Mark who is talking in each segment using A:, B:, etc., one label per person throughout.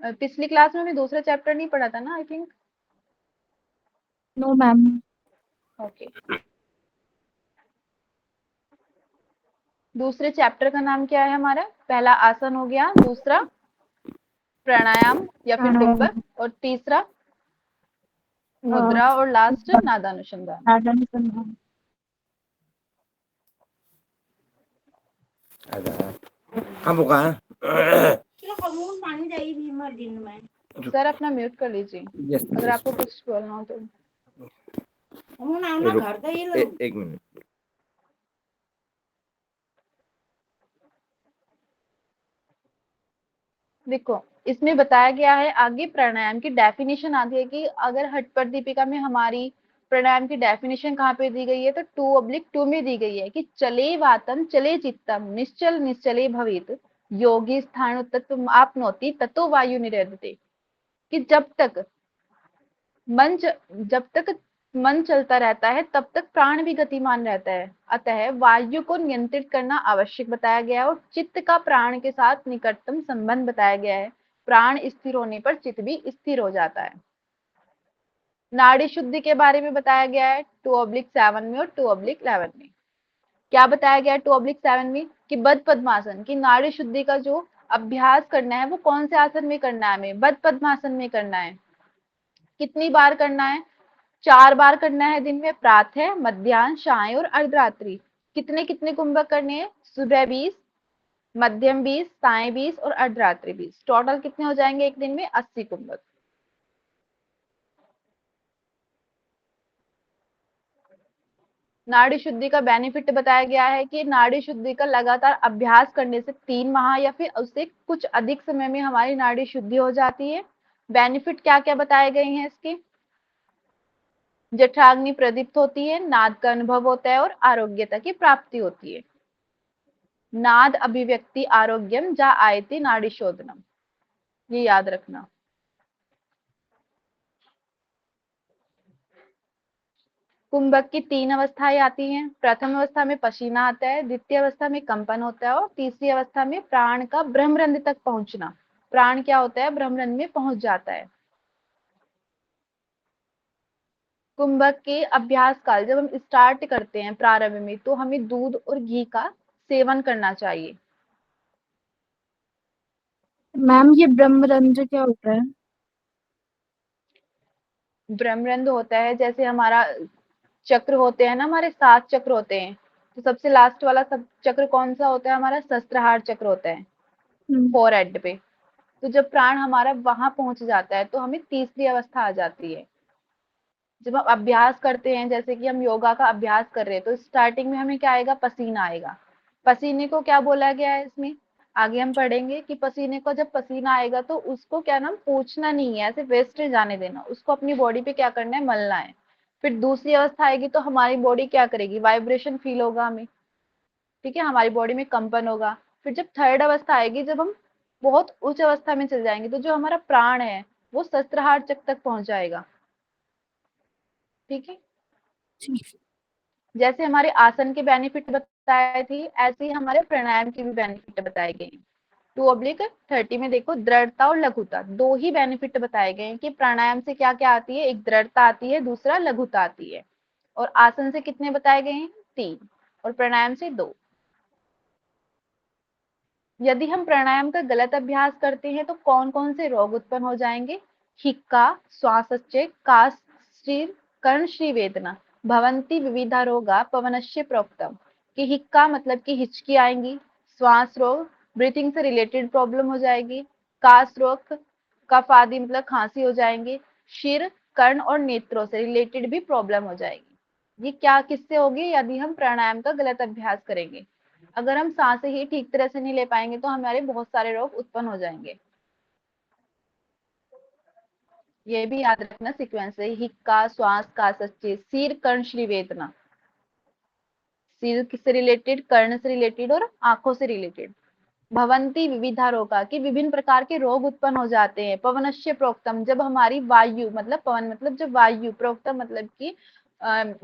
A: पिछली क्लास में भी दूसरा चैप्टर नहीं पढ़ा था ना, I think.
B: No ma'am.
A: Okay. दूसरे चैप्टर का नाम क्या है हमारा? पहला आसन हो गया, दूसरा प्राणायाम या फिर
B: प्राणायाम।
A: कुंभक, और तीसरा मुद्रा, और लास्ट नादानुसंधान।
B: नादानुसंधान।
C: हाँ बुका
A: सर अपना म्यूट कर लीजिए अगर आपको कुछ बोलना हो तो।
C: एक मिनट।
A: देखो, इसमें बताया गया है आगे प्राणायाम की डेफिनेशन आती है कि अगर हटपट दीपिका में हमारी प्राणायाम की डेफिनेशन कहाँ पे दी गई है, तो 2/2 में दी गई है कि चले वातम चले चित्तम निश्चल निश्चले भवेत योगी स्थाणु तत्व आपनोति ततो वायु निरदते। कि मन च- जब तक मन चलता रहता है तब तक प्राण भी गतिमान रहता है, अतः वायु को नियंत्रित करना आवश्यक बताया गया है, और चित्त का प्राण के साथ निकटतम संबंध बताया गया है। प्राण स्थिर होने पर चित्त भी स्थिर हो जाता है। नाड़ी शुद्धि के बारे में बताया गया है 2/7 में और 2/11 में। क्या बताया गया है 2/7 में? कि बद्ध पद्मासन की नाड़ी शुद्धि का जो अभ्यास करना है वो कौन से आसन में करना है? हमें बद्ध पद्मासन में करना है। कितनी बार करना है? 4 बार करना है दिन में, प्रातः, मध्याह्न, सायं और अर्धरात्रि। कितने कितने कुंभक करने हैं? सुबह 20, मध्यम 20, सायं 20 और अर्धरात्रि 20। टोटल कितने हो जाएंगे एक दिन में? 80 कुंभक। नाड़ी शुद्धि का बेनिफिट बताया गया है कि नाड़ी शुद्धि का लगातार अभ्यास करने से 3 माह या फिर उससे कुछ अधिक समय में हमारी नाड़ी शुद्धि हो जाती है। बेनिफिट क्या क्या बताए गए हैं इसके? जठराग्नि प्रदीप्त होती है, नाद का अनुभव होता है और आरोग्यता की प्राप्ति होती है। नाद अभिव्यक्ति आरोग्यम जा आयति नाड़ी शोधनम, ये याद रखना। कुंभक की 3 अवस्थाएं आती हैं। प्रथम अवस्था में पसीना आता है, द्वितीय अवस्था में कंपन होता है और तीसरी अवस्था में प्राण का ब्रह्मरंध्र तक पहुंचना। प्राण क्या होता है? ब्रह्मरंध्र में पहुंच जाता है। कुंभक के अभ्यास काल जब हम स्टार्ट करते हैं प्रारंभ में, तो हमें दूध और घी का सेवन करना चाहिए।
B: मैम ये ब्रह्मरंध्र क्या होता है?
A: ब्रह्मरंध्र होता है जैसे हमारा चक्र होते हैं ना, हमारे 7 चक्र होते हैं, तो सबसे लास्ट वाला सब चक्र कौन सा होता है? हमारा सहस्त्रहार चक्र होता है,
B: हम्म।
A: फोरहेड पे। तो जब प्राण हमारा वहां पहुंच जाता है तो हमें तीसरी अवस्था आ जाती है। जब हम अभ्यास करते हैं, जैसे कि हम योगा का अभ्यास कर रहे हैं, तो स्टार्टिंग में हमें क्या आएगा? पसीना आएगा। पसीने को क्या बोला गया है इसमें? आगे हम पढ़ेंगे कि पसीने को जब पसीना आएगा तो उसको क्या नाम, पूछना नहीं है, ऐसे वेस्ट जाने देना, उसको अपनी बॉडी पे क्या करना है? मलना है। फिर दूसरी अवस्था आएगी तो हमारी बॉडी क्या करेगी? वाइब्रेशन फील होगा हमें, ठीक है, हमारी बॉडी में कंपन होगा। फिर जब थर्ड अवस्था आएगी, जब हम बहुत उच्च अवस्था में चल जाएंगे, तो जो हमारा प्राण है वो सहस्त्रहार चक्र तक पहुंच जाएगा। ठीक है।
B: ठीक।
A: जैसे हमारे आसन के बेनिफिट बताए थी, ऐसे ही हमारे प्राणायाम के भी बेनिफिट बताए गए। 2/30 में देखो, दृढ़ता और लघुता दो ही बेनिफिट बताए गए हैं कि प्राणायाम से क्या क्या आती है? एक दृढ़ता आती है, दूसरा लघुता आती है। और आसन से कितने बताए गए हैं? 3, और प्राणायाम से 2। यदि हम प्राणायाम का गलत अभ्यास करते हैं तो कौन कौन से रोग उत्पन्न हो जाएंगे? हिक्का, श्वासोच्छ्वास, काश, स्थिर, कर्णश्री वेदना, भवंती विविधा रोगा पवनस्य प्रोक्तम। कि हिक्का मतलब कि हिचकी आएंगी, श्वास रोग, ब्रीथिंग से रिलेटेड प्रॉब्लम हो जाएगी, काश रोग, कफ आदि मतलब खांसी हो जाएंगे, शिर, कर्ण और नेत्रों से रिलेटेड भी प्रॉब्लम हो जाएगी। ये क्या किससे होगी? यदि हम प्राणायाम का गलत अभ्यास करेंगे। अगर हम सांसें ही ठीक तरह से नहीं ले पाएंगे तो हमारे बहुत सारे रोग उत्पन्न हो जाएंगे। ये भी याद रखना सीक्वेंस से, हिक्का, श्वास, कासच्चे, सिर, कर्ण, श्री वेदना। सिर से रिलेटेड, कर्ण से रिलेटेड और आंखों से रिलेटेड। भवंती विविधा रोगा की विभिन्न प्रकार के रोग उत्पन्न हो जाते हैं। पवनस्य प्रोक्तम, जब हमारी वायु मतलब पवन मतलब जब वायु, प्रोक्तम मतलब की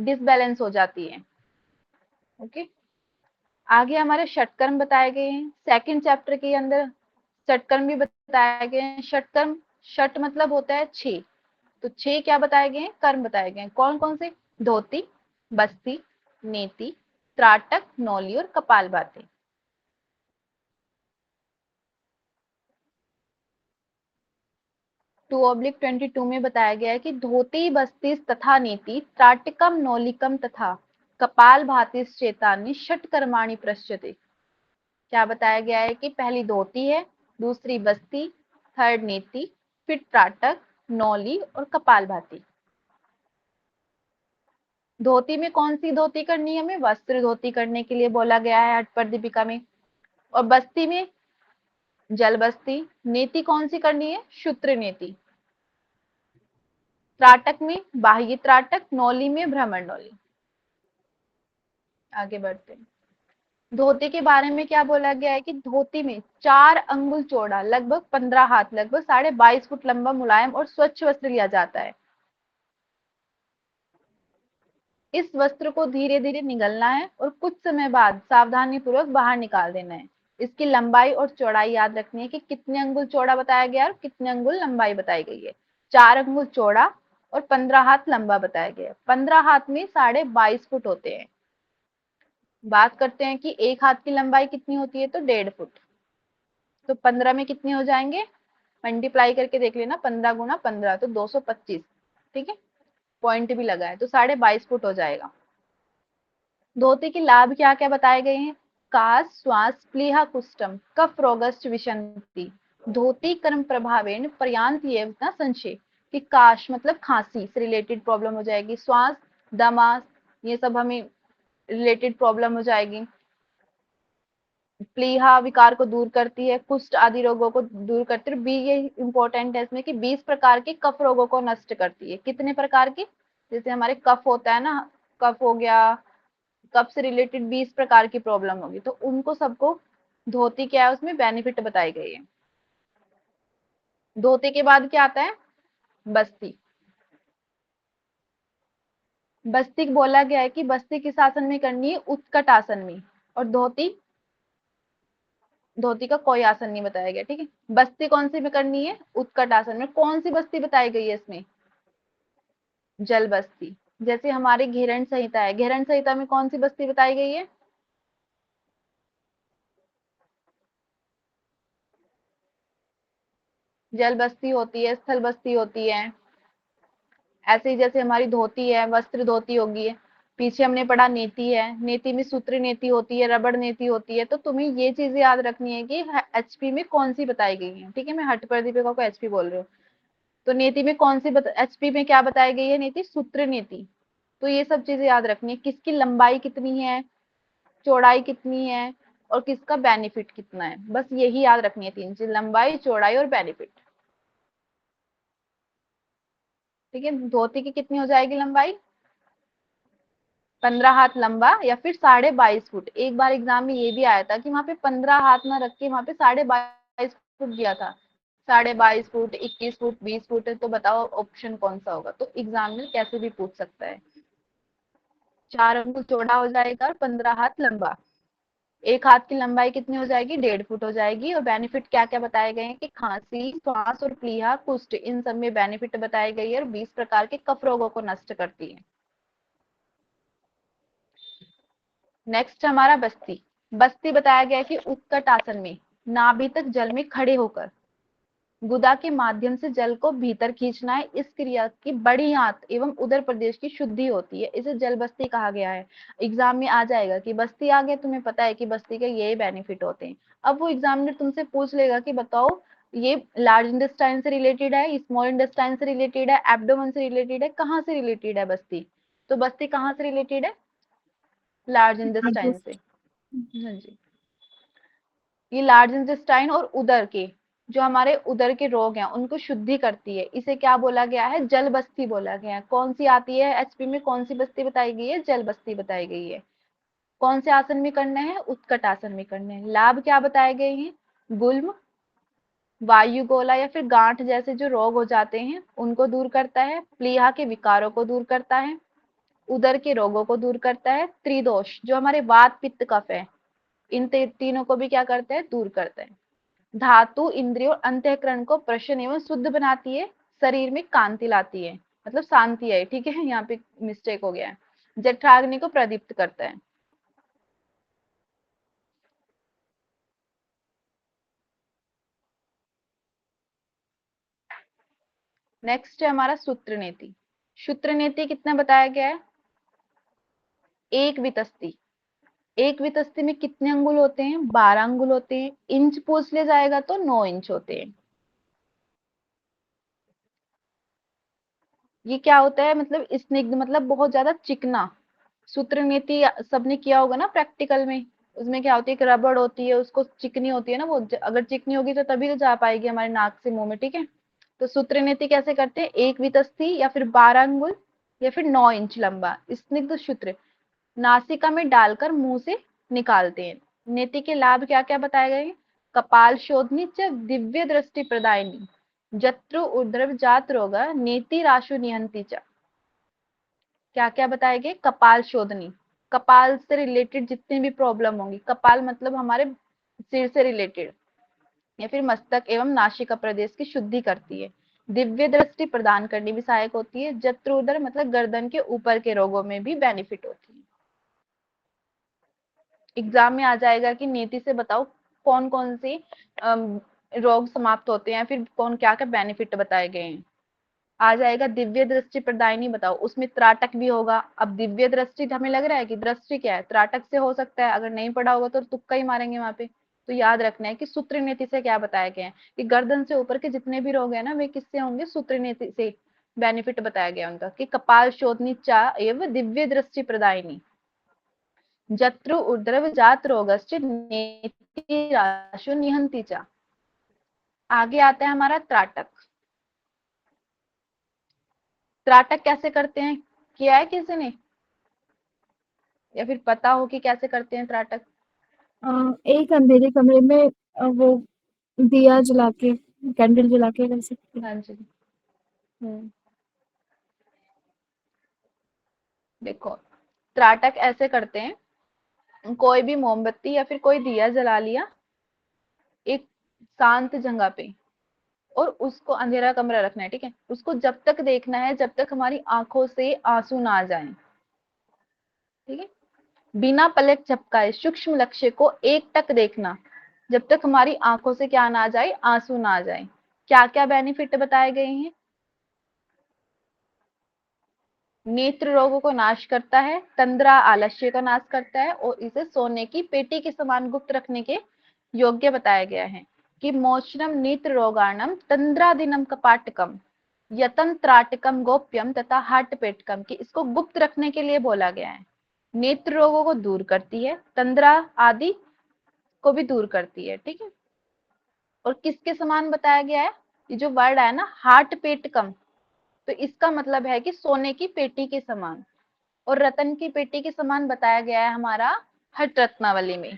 A: डिसबैलेंस हो जाती है। ओके। आगे हमारे षटकर्म बताए गए हैं सेकंड चैप्टर के अंदर। षटकर्म भी बताए गए हैं। षटकर्म, षट मतलब होता है 6, तो 6 क्या बताए गए हैं, कर्म बताए गए हैं। कौन कौन से, धोती, बस्ती, नेति, त्राटक, नौली और कपालभाति। 2/22 में बताया गया है कि धोती, बस्ती तथा नेति, त्राटकम, नौलिकम तथा कपालभाति चेतानि षट कर्माणि प्रश्यते। क्या बताया गया है कि पहली धोती है, दूसरी बस्ती, थर्ड नेति, फिर त्राटक, नौली और कपालभाति। धोती में कौन सी धोती करनी है, हमें वस्त्र धोती करने के लिए बोला गया है हठ पर दीपिका में। और बस्ती में जल बस्ती। नेति कौन सी करनी है, शूत्र नेति। त्राटक में बाह्य त्राटक, नौली में भ्रमर नौली। आगे बढ़ते हैं। धोती के बारे में क्या बोला गया है कि धोती में 4 अंगुल चौड़ा, लगभग 15 हाथ, लगभग 22.5 फुट लंबा, मुलायम और स्वच्छ वस्त्र लिया जाता है। इस वस्त्र को धीरे धीरे निगलना है और कुछ समय बाद सावधानी पूर्वक बाहर निकाल देना है। इसकी लंबाई और चौड़ाई याद रखनी है कि कितने अंगुल चौड़ा बताया गया है और कितने अंगुल लंबाई बताई गई है। 4 अंगुल चौड़ा और 15 हाथ लंबा बताया गया है। 15 हाथ में 22.5 फुट होते हैं। बात करते हैं कि एक हाथ की लंबाई कितनी होती है, तो 1.5 फुट। तो 15 में कितने हो जाएंगे, मल्टीप्लाई करके देख लेना, 15 गुना 15 तो 225। ठीक है, पॉइंट भी लगा है, तो 22.5 फुट हो जाएगा। धोती के लाभ क्या क्या बताए गए हैं, कास, श्वास, प्लीहा, कुष्ठम, कफ रोगश्च विशन्ति। धोती कर्म प्रभावेन पर्यांत एव न संशय। कि काश मतलब खांसी से रिलेटेड प्रॉब्लम हो जाएगी, श्वास, दमा, ये सब हमें रिलेटेड प्रॉब्लम हो जाएगी। प्लीहा विकार को दूर करती है, कुष्ठ आदि रोगों को दूर करती है। बी ये इंपॉर्टेंट है इसमें कि 20 प्रकार के कफ रोगों को नष्ट करती है। कितने प्रकार की, जैसे हमारे कफ होता है ना, कफ हो गया, कफ से रिलेटेड 20 प्रकार की प्रॉब्लम होगी, तो उनको सबको धोती क्या है उसमें बेनिफिट बताई गई है। धोती के बाद क्या आता है, बस्ती। बस्ती बोला गया है कि बस्ती किस आसन में करनी है, उत्कट आसन में। और धोती, धोती का कोई आसन नहीं बताया गया। ठीक है, बस्ती कौन सी में करनी है, उत्कट आसन में। कौन सी बस्ती बताई गई है इसमें, जल बस्ती। जैसे हमारे घेरण संहिता है, घेरण संहिता में कौन सी बस्ती बताई गई है, जल बस्ती होती है, स्थल बस्ती होती है। ऐसे ही जैसे हमारी धोती है, वस्त्र धोती होगी। पीछे हमने पढ़ा नेति है, नेति में सूत्र नेति होती है, रबड़ नेति होती है। तो तुम्हें ये चीजें याद रखनी है कि एचपी में कौन सी बताई गई है। ठीक है, मैं हट पर दीपिका को एचपी बोल रही हूँ। तो नेति में कौन सी एचपी में क्या बताई गई है, नेति, सूत्र नेति। तो ये सब चीजें याद रखनी है, किसकी लंबाई कितनी है, चौड़ाई कितनी है और किसका बेनिफिट कितना है। बस यही याद रखनी है, 3 चीज, लंबाई, चौड़ाई और बेनिफिट। ठीक है, धोती की कितनी हो जाएगी लंबाई, 15 हाथ लंबा या फिर 22.5 फुट। एक बार एग्जाम में ये भी आया था कि वहां पे 15 हाथ ना रख के वहां पे 22.5 फुट दिया था। 22.5 फुट, 21 फुट, 20 फुट, तो बताओ ऑप्शन कौन सा होगा। तो एग्जाम में कैसे भी पूछ सकता है। 4 अंगुल चौड़ा हो जाएगा और 15 हाथ लंबा। एक हाथ की लंबाई कितनी हो जाएगी, 1.5 फुट हो जाएगी। और बेनिफिट क्या क्या बताए गए हैं कि खांसी, श्वास और प्लीहा, कुष्ठ, इन सब में बेनिफिट बताई गई है और 20 प्रकार के कफ रोगों को नष्ट करती है। नेक्स्ट हमारा बस्ती। बस्ती बताया गया है कि उत्कट आसन में नाभि तक जल में खड़े होकर गुदा के माध्यम से जल को भीतर खींचना है। इस क्रिया की बड़ी आंत एवं उदर प्रदेश की शुद्धि होती है। इसे जल बस्ती कहा गया है। एग्जाम में आ जाएगा कि बस्ती आ गया, तुम्हें पता है कि बस्ती के ये बेनिफिट होते हैं। अब वो एग्जामिनर तुमसे पूछ लेगा कि बताओ ये लार्ज इंटेस्टाइन से रिलेटेड है, स्मॉल इंटेस्टाइन से रिलेटेड है, एब्डोमेन से रिलेटेड है, कहाँ से रिलेटेड है बस्ती। तो बस्ती कहाँ से रिलेटेड है, लार्ज इंटेस्टाइन से। हाँ जी, ये लार्ज इंटेस्टाइन और उदर के, जो हमारे उदर के रोग हैं उनको शुद्धि करती है। इसे क्या बोला गया है, जल बस्ती बोला गया है। कौन सी आती है एचपी में, कौन सी बस्ती बताई गई है, जल बस्ती बताई गई है। कौन से आसन में करना है, उत्कट आसन में करना है। लाभ क्या बताए गए हैं, गुल्म, वायु गोला या फिर गांठ जैसे जो रोग हो जाते हैं उनको दूर करता है। प्लीहा के विकारों को दूर करता है, उदर के रोगों को दूर करता है। त्रिदोष जो हमारे वात पित्त कफ है, इन तीनों को भी क्या करता है, दूर करता है। धातु इंद्रियों और अंतःकरण को प्रसन्न एवं शुद्ध बनाती है, शरीर में कांति लाती है, मतलब शांति है, ठीक है, यहाँ पे मिस्टेक हो गया है। जठराग्नि को प्रदीप्त करता है। नेक्स्ट है हमारा सूत्र नीति। सूत्र नीति कितना बताया गया है? एक वितस्ती। एक वितस्ती में कितने अंगुल होते हैं? 12 अंगुल होते हैं। इंच पूछ लिया जाएगा तो 9 इंच होते हैं। ये क्या होता है? मतलब स्निग्ध, मतलब बहुत ज्यादा चिकना। सूत्र नीति सबने किया होगा ना प्रैक्टिकल में। उसमें क्या होती है? एक रबड़ होती है, उसको चिकनी होती है ना, वो अगर चिकनी होगी तो तभी तो जा पाएगी हमारे नाक से मुंह में, ठीक है। तो सूत्र नीति कैसे करते हैं? एक वितस्ती या फिर 12 अंगुल या फिर 9 इंच लंबा स्निग्ध सूत्र नासिका में डालकर मुंह से निकालते हैं। नेति के लाभ क्या क्या बताए गए? कपाल शोधनी च दिव्य दृष्टि प्रदायिनी जत्रु उर्ध्व जात रोग नेति राशु निहंती च। क्या क्या बताए गए? कपाल शोधनी, कपाल से रिलेटेड जितनी भी प्रॉब्लम होंगी, कपाल मतलब हमारे सिर से रिलेटेड, या फिर मस्तक एवं नासिका प्रदेश की शुद्धि करती है। दिव्य दृष्टि प्रदान करने में सहायक होती है। जत्रोदर मतलब गर्दन के ऊपर के रोगों में भी बेनिफिट होती है। एग्जाम में आ जाएगा कि नीति से बताओ कौन कौन से रोग समाप्त होते हैं, फिर कौन क्या क्या बेनिफिट बताए गए हैं। आ जाएगा दिव्य दृष्टि प्रदायिनी बताओ, उसमें त्राटक भी होगा। अब दिव्य दृष्टि हमें लग रहा है कि दृष्टि क्या है, त्राटक से हो सकता है, अगर नहीं पढ़ा होगा तो तुक्का ही मारेंगे वहां पे। तो याद रखना है कि सूत्र नीति से क्या बताया गया है कि गर्दन से ऊपर के जितने भी रोग है ना, वे किससे होंगे? सूत्र नीति से बेनिफिट बताया गया उनका कि कपाल शोधनी चा एवं दिव्य दृष्टि प्रदायिनी जत्रु ऊर्ध्व जात रोगश्च नेति राशु निहंती चा। आगे आता है हमारा त्राटक। त्राटक कैसे करते हैं? किया है किसी ने, या फिर पता हो कि कैसे करते हैं त्राटक?
B: एक अंधेरे कमरे में वो दिया जला के, कैंडल जला के कर सकते हैं।
A: हाँ जी। देखो, त्राटक ऐसे करते हैं, कोई भी मोमबत्ती या फिर कोई दिया जला लिया एक शांत जगह पे, और उसको अंधेरा कमरा रखना है, ठीक है। उसको जब तक देखना है जब तक हमारी आंखों से आंसू ना आ जाए, ठीक है। बिना पलक झपकाए सूक्ष्म लक्ष्य को एक टक देखना जब तक हमारी आंखों से क्या ना आ जाए? आंसू ना आ जाए। क्या क्या बेनिफिट बताए गए हैं? नेत्र रोगों को नाश करता है, तंद्रा आलस्य का नाश करता है, और इसे सोने की पेटी के समान गुप्त रखने के योग्य बताया गया है कि मोचनम नेत्र रोगाणम तंद्रादिनम कपाटकम यतन त्राटकम गोप्यम तथा हाटपेटकम, कि इसको गुप्त रखने के लिए बोला गया है। नेत्र रोगों को दूर करती है, तंद्रा आदि को भी दूर करती है, ठीक है। और किसके समान बताया गया है? ये जो वर्ड है ना, हार्ट पेटकम, तो इसका मतलब है कि सोने की पेटी के समान। और रतन की पेटी के समान बताया गया है हमारा हट रत्नावली में,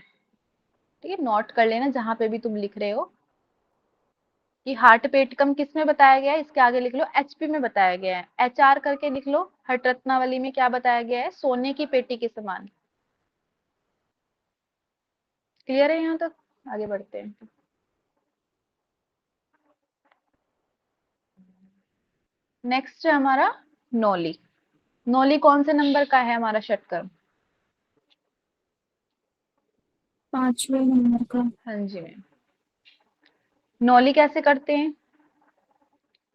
A: ठीक है। नोट कर लेना जहां पे भी तुम लिख रहे हो कि हार्ट पेटकम किस में बताया गया है, इसके आगे लिख लो एचपी में बताया गया है, एचआर करके लिख लो। हट रत्नावली में क्या बताया गया है? सोने की पेटी के समान। क्लियर है यहाँ तक? आगे बढ़ते हैं। नेक्स्ट है हमारा नौली। नौली कौन से नंबर का है हमारा षटकर्म?
B: 5वें नंबर का।
A: हाँ जी मैम। नौली कैसे करते हैं?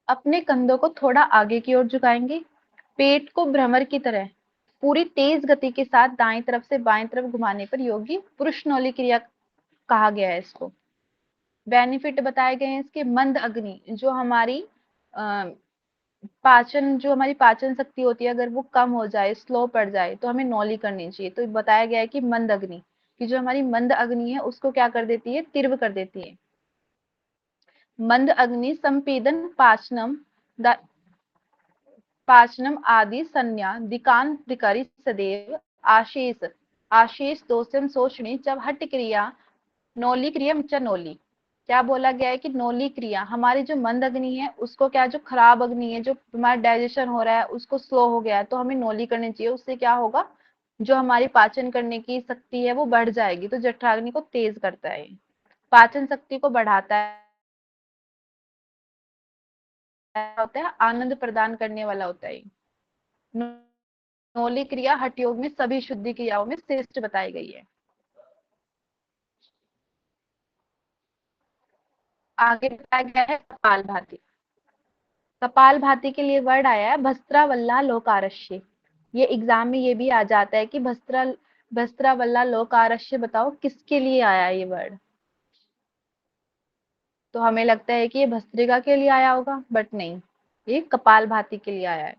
A: अपने कंधों को थोड़ा आगे की ओर झुकाएंगे, पेट को भ्रमर की तरह पूरी तेज गति के साथ दाएं तरफ से बाएं तरफ घुमाने पर योगी पुरुष नौली क्रिया कहा गया है इसको। बेनिफिट बताए गए हैं इसके। मंद अग्नि, जो हमारी पाचन, जो हमारी पाचन शक्ति होती है, अगर वो कम हो जाए, स्लो पड़ जाए, तो हमें नौली करनी चाहिए। तो बताया गया है कि मंद अग्नि, कि जो हमारी मंद अग्नि है उसको क्या कर देती है? तीव्र कर देती है। मंद अग्नि संपीडन पाचनम पाचनम आदि संज्ञा दिकांतिकारी सदैव आशेष आशेष दोषम शोषणी जब हट क्रिया नौली क्रिया च नौली। क्या बोला गया है कि नौली क्रिया हमारी जो मंद अग्नि है उसको, क्या जो खराब अग्नि है, जो हमारा डाइजेशन हो रहा है उसको स्लो हो गया है, तो हमें नौली करनी चाहिए। उससे क्या होगा? जो हमारी पाचन करने की शक्ति है वो बढ़ जाएगी, तो जठराग्नि को तेज करता है। पाचन शक्ति को बढ़ाता होता है, आनंद प्रदान करने वाला होता है। नौली क्रिया हठ योग में सभी शुद्धि क्रियाओं में श्रेष्ठ बताई गई है। आगे बताया गया है कपाल भाती। कपाल भाती के लिए वर्ड आया है भस्त्रावल्ला लोकारश्य। ये एग्जाम में ये भी आ जाता है कि भस्त्रावल्ला लोकारश्य बताओ किसके लिए आया ये वर्ड। तो हमें लगता है कि ये भस्त्रिका के लिए आया होगा, बट नहीं, ये कपाल भाती के लिए आया है।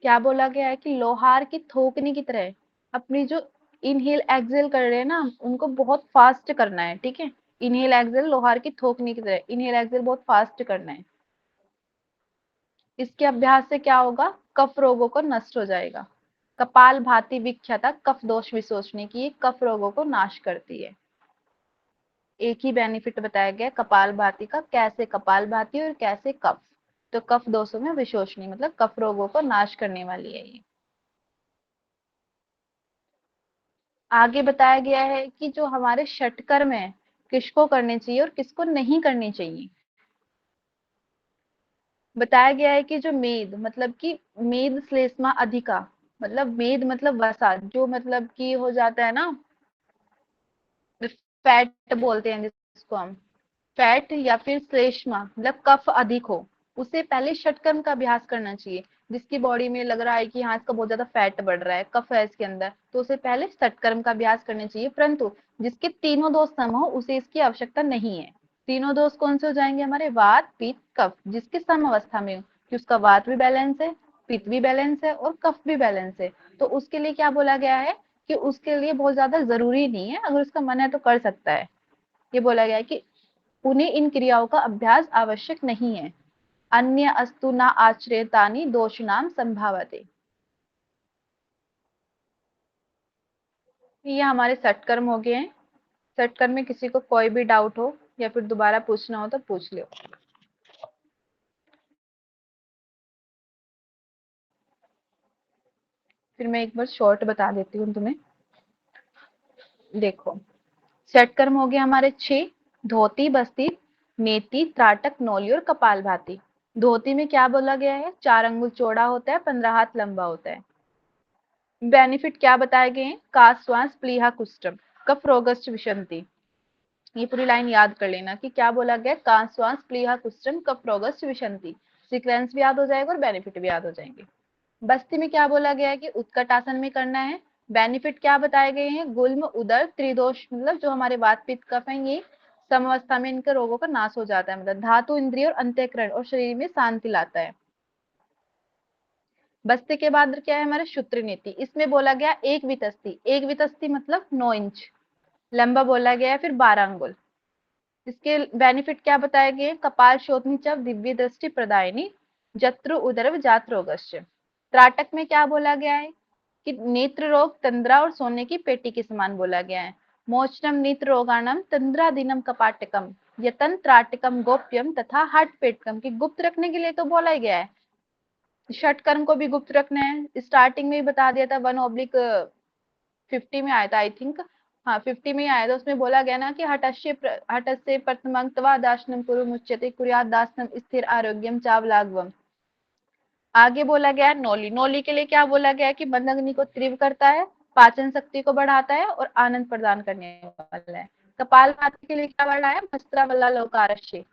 A: क्या बोला गया है कि लोहार की थोकनी की तरह अपनी जो इनहेल एक्सेल कर रहे हैं ना, उनको बहुत फास्ट करना है। ठीक है, इनहेल एक्सेल लोहार की थोकनी की तरह इनहेल एक्सेल बहुत फास्ट करना है। इसके अभ्यास से क्या होगा, कफ रोगों को नष्ट हो जाएगा। कपाल भाती विख्याता कफ दोष विशोचने की कफ रोगों को नाश करती है। एक ही बेनिफिट बताया गया कपाल भाती का, कैसे कपाल भाती और कैसे कफ। तो कफ दोषों में विशोचनी मतलब कफ रोगों को नाश करने वाली है ये। आगे बताया गया है कि जो हमारे षटकर्म है किसको करने चाहिए और किसको नहीं करने चाहिए। बताया गया है कि जो मेद मतलब कि मेद श्लेष्मा अधिका, मतलब मेद मतलब वसा, जो मतलब कि हो जाता है ना, फैट बोलते हैं जिसको हम, फैट या फिर श्लेष्मा मतलब कफ अधिक हो, उसे पहले षटकर्म का अभ्यास करना चाहिए। जिसकी बॉडी में लग रहा है कि हाँ इसका बहुत ज्यादा फैट बढ़ रहा है, कफ है इसके अंदर, तो उसे पहले षटकर्म का अभ्यास करना चाहिए। परंतु जिसके तीनों दोष सम हो उसे इसकी आवश्यकता नहीं है। तीनों दोष कौन से हो जाएंगे हमारे, वात पित्त कफ, जिसके सम अवस्था में हो कि उसका वात भी बैलेंस है, पित्त भी बैलेंस है और कफ भी बैलेंस है, तो उसके लिए क्या बोला गया है कि उसके लिए बहुत ज्यादा जरूरी नहीं है, अगर उसका मन है तो कर सकता है। ये बोला गया है कि उन्हें इन क्रियाओं का अभ्यास आवश्यक नहीं है। अन्य अस्तु न आश्रयतानि दोषनाम संभावते। ये हमारे सटकर्म हो गए हैं। सटकर्म में किसी को कोई भी डाउट हो या फिर दोबारा पूछना हो तो पूछ लो। फिर मैं एक बार शॉर्ट बता देती हूँ तुम्हें। देखो, षटकर्म हो गए हमारे 6, धोती बस्ती नेति त्राटक नौली और कपाल भाती। धोती में क्या बोला गया है, 4 अंगुल चौड़ा होता है, 15 हाथ लंबा होता है। बेनिफिट क्या बताए गए हैं, काश्वास प्लीहा कुष्ठम कफ रोगश्च विशंति। ये पूरी लाइन याद कर लेना कि क्या बोला गया, काश्वास प्लीहा कुष्ठम कफ रोगश्च विशंति। सीक्वेंस भी याद हो जाएगा और बेनिफिट भी याद हो जाएंगे। बस्ती में क्या बोला गया है कि उत्कट आसन में करना है। बेनिफिट क्या बताए गए हैं, गुल्म उदर त्रिदोष मतलब जो हमारे वात पित्त कफ है ये समवस्था में इनके रोगों का नाश हो जाता है, मतलब धातु इंद्रिय और अंतःकरण और शरीर में शांति लाता है। बस्ते के बाद क्या है हमारे सूत्र नीति, इसमें बोला गया एक वितस्ती मतलब 9 इंच लंबा बोला गया है, फिर 12 अंगुल। इसके बेनिफिट क्या बताए गए, कपाल शोधनी चव दिव्य दृष्टि प्रदायनी जत्रु उदर जात रोगश्च। त्राटक में क्या बोला गया है कि नेत्र रोग तंद्रा और सोने की पेटी के समान बोला गया है। मोचनम नेत्र रोगाणम तंद्रादीनम कपाटकम यतन त्राटकम गोप्यम तथा हट पेटकम की गुप्त रखने के लिए तो बोला ही गया है। षटकर्म को भी गुप्त रखना है। स्टार्टिंग में ही बता दिया था 1/50 में आया था आई थिंक, हाँ 50 में ही आया था। उसमें बोला गया ना कि हटस्य प्रथमंक्तवा दासनम कुरु मुच्यते कुर्यात दासनम स्थिर आरोग्यम चावलाग्वम। आगे बोला गया नौली, नौली के लिए क्या बोला गया कि बंद अग्नि को तीव्र करता है, पाचन शक्ति को बढ़ाता है और आनंद प्रदान करने वाला है। कपाल भाती के लिए क्या वर्ड आया, भस्त्रावल्ला लोकारश्य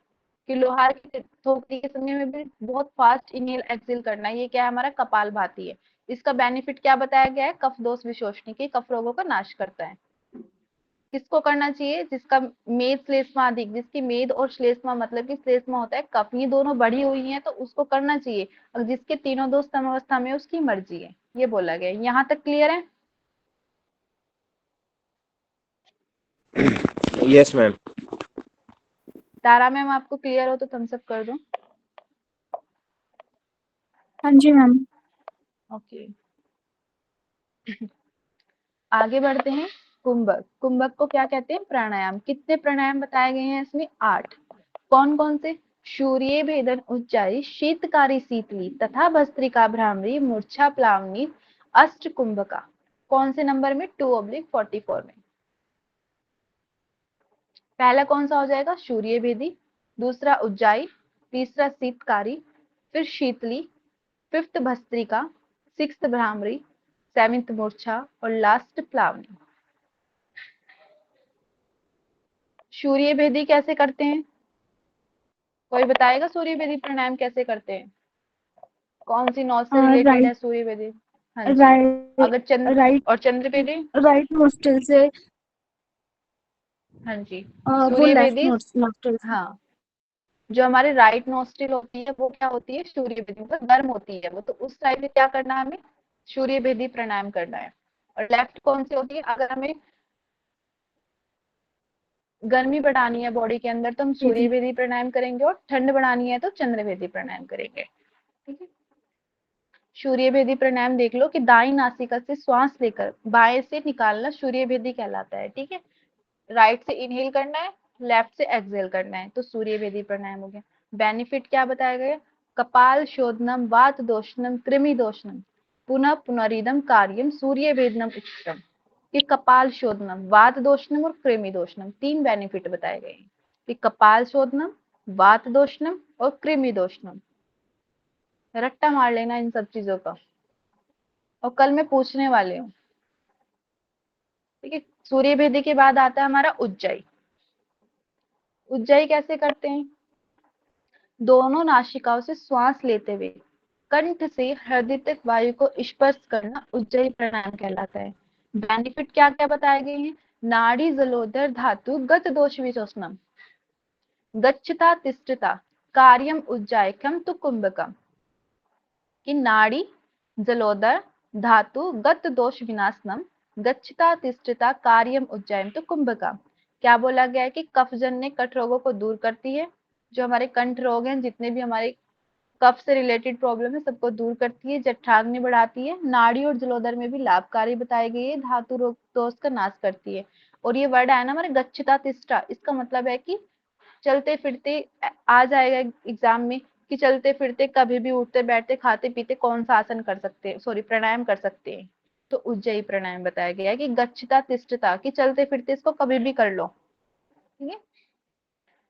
A: कि लोहार की थोकनी के समय में भी बहुत फास्ट इनहेल एक्सेल करना है। ये क्या है हमारा कपाल भाती है। इसका बेनिफिट क्या बताया गया है, कफ दोष विशोचनी के कफ रोगों का नाश करता है। किसको करना चाहिए, जिसका मेद श्लेष्मा अधिक, जिसकी मेद और श्लेष्मा मतलब कि श्लेष्मा होता है कफ, ये दोनों बढ़ी हुई है तो उसको करना चाहिए। और जिसके तीनों दोष सम अवस्था में उसकी मर्जी है, ये बोला गया। यहाँ तक क्लियर है।
C: Yes ma'am.
A: तारा मैम आपको क्लियर हो तो थम्स अप कर दो।
B: हाँ जी मैम।
A: ओके, आगे बढ़ते हैं। कुंभक, कुंभक को क्या कहते हैं, प्राणायाम। कितने प्राणायाम बताए गए हैं इसमें, 8। कौन कौन से, सूर्य भेदन उज्जाई शीतकारी शीतली तथा भस्त्रिका भ्रामरी मूर्छा प्लावनी अष्ट कुंभका। कौन से नंबर में, 2/44 में। पहला कौन सा हो जाएगा? सूर्य भेदी, दूसरा उज्जाई, तीसरा शीतकारी, फिर Sheetali, fifth Bhastrika, sixth Bhramari, seventh Moorchha और लास्ट प्लावनी। सूर्य भेदी कैसे करते हैं? कोई बताएगा सूर्य भेदी प्राणायाम कैसे करते हैं? कौन सी नौ से रिलेटेड है
B: राइट
A: सूर्य भेदी? हाँ जी।
B: राइट
A: अगर चंद्र
B: राइट
A: और चंद्र भेदी?
B: राइट नोस्ट्रल से
A: हाँ जी।
B: वो
A: सूर्य
B: लेफ्ट
A: भेदी,
B: नोस्ट्रल से।
A: हाँ, जो हमारी राइट नोस्ट्रिल होती है वो क्या होती है? सूर्य भेदी, मतलब गर्म होती है वो, तो उस टाइम में क्या करना है हमें? सूर्य भेदी प्राणायाम करना है। और लेफ्ट कौन सी होती है? अगर हमें गर्मी बढ़ानी है बॉडी के अंदर तो हम
B: जी
A: सूर्य
B: जी
A: भेदी प्राणायाम करेंगे, और ठंड बढ़ानी है तो चंद्र भेदी प्राणायाम करेंगे। ठीक है। सूर्य भेदी प्राणायाम देख लो कि दाई नासिका से श्वास लेकर बाएं से निकालना सूर्य भेदी कहलाता है। ठीक है। राइट से इनहेल करना है, लेफ्ट से एक्सहेल करना है, तो सूर्य भेदी प्राणायाम हो गया। बेनिफिट क्या बताया गया? कपाल शोधनम, वात दोषनम, कृमि दोषनम, पुनः पुनरिदम कार्यम सूर्य भेदनम उच्चतम। कि कपाल शोधनम, वात दोषनम और कृमि दोषनम, तीन बेनिफिट बताए गए हैं कि कपाल शोधनम, वात दोषनम और कृमि दोषनम। रट्टा मार लेना इन सब चीजों का, और कल मैं पूछने वाले हूँ। ठीक है। सूर्य भेदी के बाद आता है हमारा उज्जाई। उज्जाई कैसे करते हैं? दोनों नासिकाओं से श्वास लेते हुए कंठ से हृदय तक वायु को स्पर्श करना उज्जाई प्राणायाम कहलाता है। बेनिफिट क्या क्या बताए गए हैं? नाड़ी जलोदर धातु गत दोष विशोषणम, गच्छता तिष्ठता कार्यम उज्जायकम तो कुंभकम। कि नाड़ी जलोदर धातु गत दोष विनाशनम, गच्छता तिष्ठता कार्यम उज्जैन तो कुंभकम। क्या बोला गया है? कि कफजन्य कंठ रोगों को दूर करती है। जो हमारे कंठ रोग हैं, जितने भी हमारे कफ से रिलेटेड प्रॉब्लम है, सबको दूर करती है, जठराग्नि बढ़ाती है, नाड़ी और जलोदर में भी लाभकारी बताई गई है, धातु रोग दोष का नाश करती है। और ये वर्ड है ना हमारे गच्छता तिष्ठा, इसका मतलब है कि चलते फिरते आ जाएगा एग्जाम में कि चलते फिरते कभी भी उठते बैठते खाते पीते कौन सा आसन कर सकते हैं, सॉरी प्राणायाम कर सकते हैं। तो उज्जयी प्राणायाम बताया गया है कि गच्छता तिष्ठता, कि चलते फिरते इसको कभी भी कर लो। ठीक है।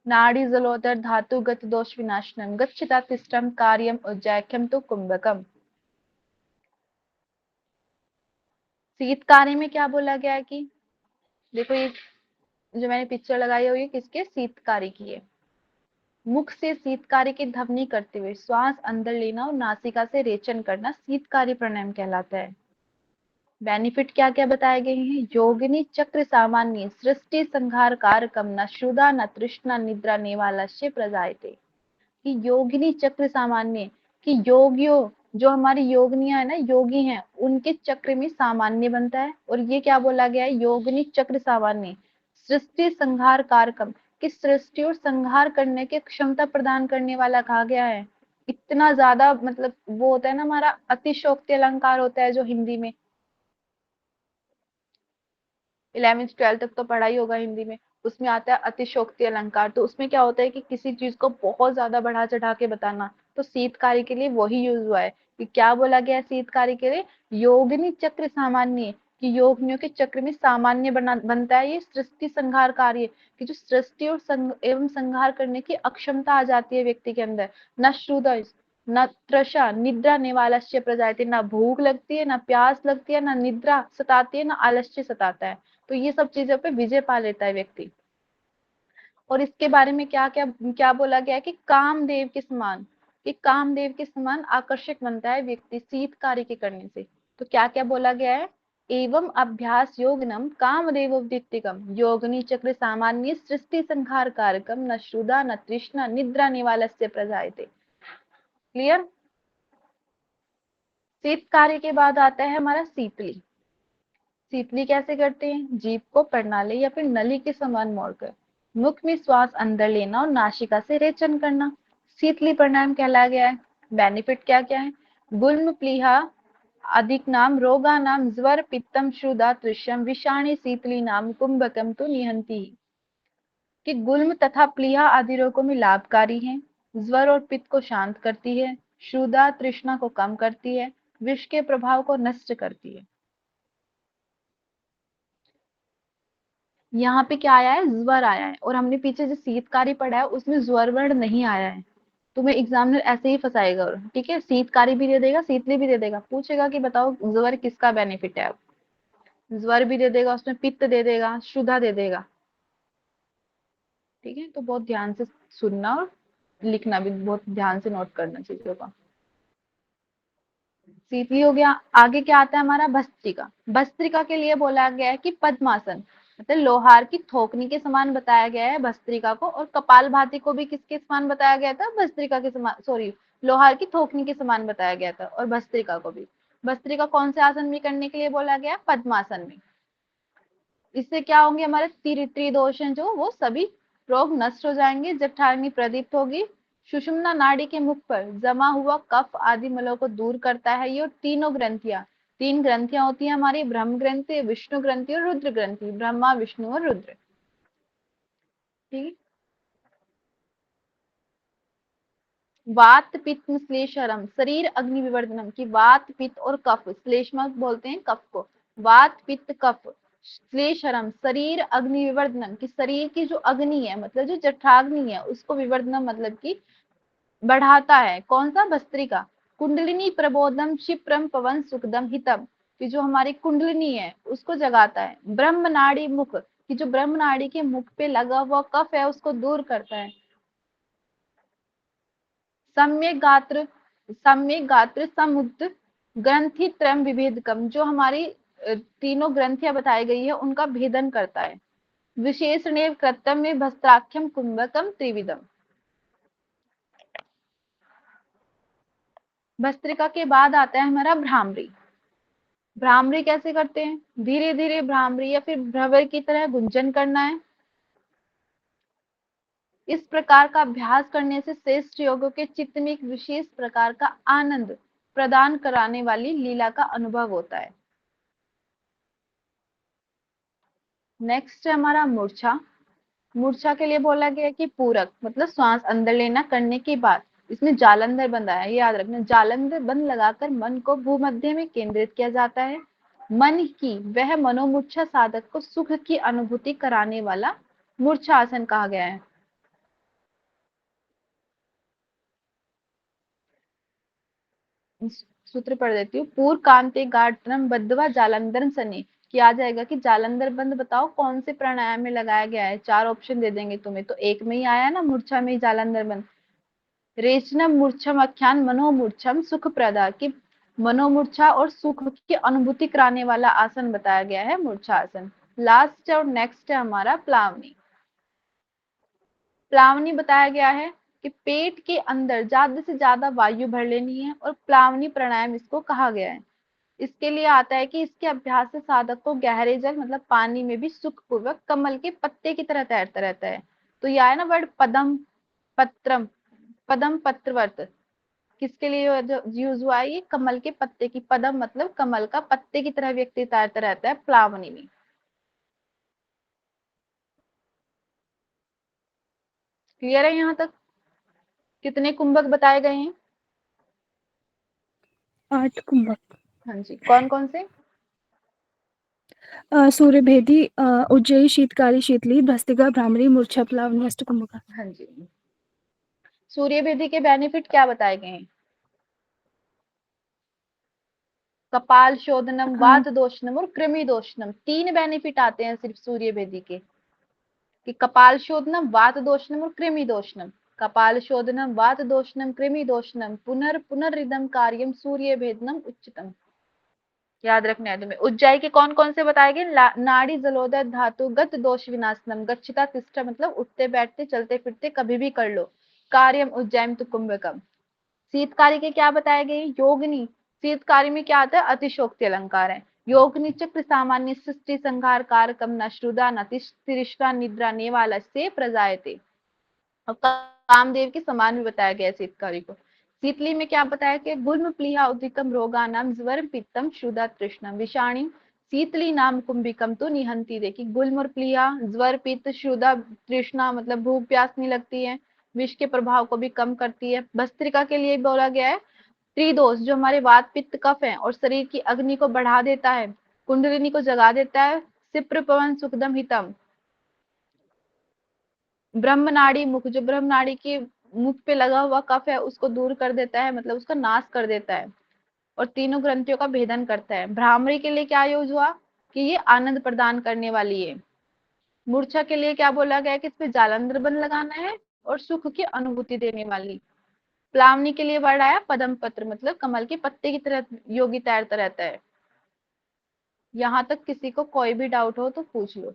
A: नाड़ी जलोदर धातु गत दोष विनाशनम, गच्छता तिष्ठम कार्यम उज्जैक्यम तो कुंभकम। शीतकारी में क्या बोला गया है? कि देखो ये जो मैंने पिक्चर लगाई हुई है किसके? शीतकारी की है। मुख से शीतकारी की ध्वनि करते हुए श्वास अंदर लेना और नासिका से रेचन करना शीतकारी प्राणायाम कहलाता है। बेनिफिट क्या क्या बताए गए हैं? योगिनी चक्र सामान्य सृष्टि संहार कारकम न श्रुदा न तृष्णा निद्रा नेवालस्य प्रजायते। कि योगिनी चक्र सामान्य, कि योगियों, जो हमारी योगिनियां है ना, योगी हैं, उनके चक्र में सामान्य बनता है। और ये क्या बोला गया है? योगिनी चक्र सामान्य सृष्टि संहार कारकम, कि सृष्टि और संहार करने की क्षमता प्रदान करने वाला कहा गया है। इतना ज्यादा, मतलब वो होता है ना हमारा अतिशोक्ति अलंकार होता है जो हिंदी में 11वीं 12वीं तक तो पढ़ा ही होगा हिंदी में। उसमें आता है अतिशोक्ति अलंकार, तो उसमें क्या होता है कि किसी चीज को बहुत ज्यादा बढ़ा चढ़ा के बताना। तो शीतकारी के लिए वही यूज हुआ है। कि क्या बोला गया है शीतकारी के लिए? योगिनी चक्र सामान्य, कि योगिनियों के चक्र में सामान्य बनता है ये सृष्टि संहार कार्य, कि जो सृष्टि और एवं संहार करने की अक्षमता आ जाती है व्यक्ति के अंदर। न श्रुद न त्रषा निद्रा निवालस्य प्रजायते, ना भूख लगती है, ना प्यास लगती है, ना निद्रा सताती है, ना आलस्य सताता है। तो ये सब चीजों पे विजय पा लेता है व्यक्ति। और इसके बारे में क्या क्या क्या बोला गया है? कि कामदेव के समान, कि कामदेव के समान आकर्षक बनता है व्यक्ति शीत कार्य के करने से। तो क्या क्या बोला गया है? एवं अभ्यास योगनम कामदेव उद्दीप्तिकम योगिनी चक्र सामान्य सृष्टि संहार कारकम न श्रुदा न तृष्णा निद्रा निवालस्य प्रजायते। क्लियर? शीत कार्य के बाद आता है हमारा शीतली। शीतली कैसे करते हैं? जीभ को प्रणाली या फिर नली के समान मोड़कर मुख में श्वास अंदर लेना और नासिका से रेचन करना शीतली प्राणायाम कहलाया गया है। बेनिफिट क्या क्या है? गुल्म प्लीहा अधिक नाम रोगा नाम ज्वर पित्तम श्रुदा तृष्यम विषाणी शीतली नाम कुंभकम तो निहंती। कि गुल्म तथा प्लीहा आदि रोगों में लाभकारी है, ज्वर और पित्त को शांत करती है, श्रुदा तृष्णा को कम करती है, विष के प्रभाव को नष्ट करती है। यहाँ पे क्या आया है, ज्वर आया है, और हमने पीछे जो शीतकारी पढ़ा है उसमें ज्वर वर्ण नहीं आया है। तुम्हें एग्जामिनर ऐसे ही फंसाएगा, ठीक है, शीतकारी भी दे देगा, शीतली भी दे देगा, पूछेगा कि बताओ ज्वर किसका बेनिफिट है, ज्वर भी दे देगा, उसमें पित्त दे देगा, क्षुधा दे देगा। ठीक है, तो बहुत ध्यान से सुनना और लिखना भी बहुत ध्यान से नोट करना चीजों का। शीतली हो गया, आगे क्या आता है हमारा, भस्त्रिका। भस्त्रिका के लिए बोला गया है कि पद्मासन, मतलब लोहार की थोकनी के समान बताया गया है भस्त्रिका को, और कपाल भाती को भी किसके समान बताया गया था, भस्त्रिका के समान, सॉरी, लोहार की थोकनी के समान बताया गया था, और भस्त्रिका को भी। भस्त्रिका कौन से आसन में करने के लिए बोला गया, पद्मासन में। इससे क्या होंगे, हमारे त्रिदोष हैं जो, वो सभी रोग नष्ट हो जाएंगे, जठराग्नि प्रदीप्त होगी, सुषुम्ना नाड़ी के मुख पर जमा हुआ कफ आदि मलों को दूर करता है ये, और तीनों ग्रंथियां, तीन ग्रंथियां होती हैं हमारी, ब्रह्म ग्रंथि, विष्णु ग्रंथि और रुद्र ग्रंथि, ब्रह्मा विष्णु और रुद्र। ठीक, वात पित्त श्लेषरम, शरीर अग्नि विवर्धनम, की वात पित्त और कफ, श्लेष्म बोलते हैं कफ को, वात पित्त कफ, श्लेषरम शरीर अग्नि विवर्धनम, की शरीर की जो अग्नि है, मतलब जो जठराग्नि है उसको, विवर्धनम मतलब की बढ़ाता है, कौन सा, भस्त्रिका। कुंडलिनी प्रबोधम क्षिप्रम पवन सुखदम हितम, की जो हमारी कुंडलिनी है उसको जगाता है। ब्रह्म नाड़ी मुख, की जो ब्रह्म नाड़ी के मुख पे लगा हुआ कफ है उसको दूर करता है। सम्यक गात्र समुद्र ग्रंथि त्रयम विभेदकम, जो हमारी तीनों ग्रंथियां बताई गई है उनका भेदन करता है। विशेषणेव कृतम में भस्त्राख्यम कुंभकम त्रिविधम। भस्त्रिका के बाद आता है हमारा भ्रामरी। भ्रामरी कैसे करते हैं, धीरे धीरे भ्रामरी या फिर भ्रवर की तरह गुंजन करना है। इस प्रकार का अभ्यास करने से श्रेष्ठ योगों के चित्त में एक विशेष प्रकार का आनंद प्रदान कराने वाली लीला का अनुभव होता है। नेक्स्ट है हमारा मूर्छा। मूर्छा के लिए बोला गया कि पूरक, मतलब श्वास अंदर लेना करने के बाद इसमें जालंधर बंद आया है, याद रखना, जालंधर बंद लगाकर मन को भूमध्य में केंद्रित किया जाता है। मन की वह मनोमूर्छा साधक को सुख की अनुभूति कराने वाला मूर्छा आसन कहा गया है। सूत्र पढ़ देती हूँ, पूर्व कांते गात्रम बद्धवा जालंधर सने, कि आ जाएगा कि जालंधर बंद बताओ कौन से प्राणायाम में लगाया गया है, चार ऑप्शन दे देंगे तुम्हें, तो एक में ही आया ना, मूर्छा में ही जालंधर बंद। रेचनम मूर्छम आख्यान मनोमूर्छम सुख प्रदा, की मनोमूर्छा और सुख की अनुभूति कराने वाला आसन बताया गया है, मूर्छा आसन। लास्ट और नेक्स्ट है हमारा प्लावनी। प्लावनी बताया गया है कि पेट के अंदर ज्यादा से ज्यादा वायु भर लेनी है, और प्लावनी प्राणायाम इसको कहा गया है। इसके लिए आता है कि इसके अभ्यास से साधक को गहरे जल, मतलब पानी में भी सुखपूर्वक कमल के पत्ते की तरह तैरता रहता है। तो यह है ना वर्ड पदम पत्रम, पदम पत्रवर्त, किसके लिए यूज हुआ है, ये कमल के पत्ते की, पदम मतलब कमल का, पत्ते की तरह व्यक्ति तैरता रहता है प्लावनी में। क्लियर है यहाँ तक, कितने कुंभक बताए गए हैं,
B: 8 कुंभक।
A: हाँ जी, कौन कौन से,
B: सूर्यभेदी, उज्जयी, शीतकारी, शीतली, भस्त्रिका, भ्रामरी, मूर्छा, प्लावनी, अष्टकुंभका।
A: हाँ जी। सूर्यभेदी के बेनिफिट क्या बताए गए हैं, कपाल शोधनम,
B: अ,
A: वात दोषनम और कृमि दोषनम, तीन बेनिफिट आते हैं सिर्फ सूर्यभेदी के, कि कपाल शोधनम, वात दोषनम और कृमि दोषनम। कपाल शोधनम, वात दोषनम, कृमि दोषनम, पुनर्रिदम कार्यम सूर्य भेदनम उच्चतम। याद रखना है तुम्हें। उज्जाई के कौन कौन से बताए गए, नाड़ी जलोदर धातु गत दोष विनाशनम, गच्छता तिष्ठा मतलब उठते बैठते चलते फिरते कभी भी कर लो, कार्यम उज्जैन तो कुंभकम। शीतकारी के क्या बताए गए, योगनी, शीतकारी में क्या आता है, अतिशोक्ति अलंकार है। योगनी चक्र सामान्य सृष्टि संहार कारकम न श्रुदा न तिरिश्रा निद्रा नेवाल से प्रजायते, और कामदेव के समान भी बताया गया है शीतकारी को। शीतली में क्या बताया कि गुल्म प्लीहा उदिकम रोगा नाम ज्वर पित्तम शुदा तृष्णम विषाणी, शीतली नाम कुंभिकम तो निहंती, देखी गुल्म और प्लीहा, ज्वर पित्त शुदा तृष्णा मतलब भूख प्यास नहीं लगती है, विष के प्रभाव को भी कम करती है। भस्त्रिका के लिए बोला गया है त्रिदोष, जो हमारे वात पित्त कफ है और शरीर की अग्नि को बढ़ा देता है, कुंडलिनी को जगा देता है, सिप्र पवन सुखदम हितम, ब्रह्मनाड़ी मुख, जो ब्रह्मनाड़ी के मुख पे लगा हुआ कफ है उसको दूर कर देता है, मतलब उसका नाश कर देता है और तीनों ग्रंथियों का भेदन करता है। भ्रामरी के लिए क्या यूज हुआ कि ये आनंद प्रदान करने वाली है। मूर्छा के लिए क्या बोला गया कि इस पे जालंधर बंध लगाना है और सुख की अनुभूति देने वाली। प्लावनी के लिए वर्ड आया पदम पत्र, मतलब कमल के पत्ते की तरह योगी तैरता रहता है। यहाँ तक किसी को कोई भी डाउट हो तो पूछ लो।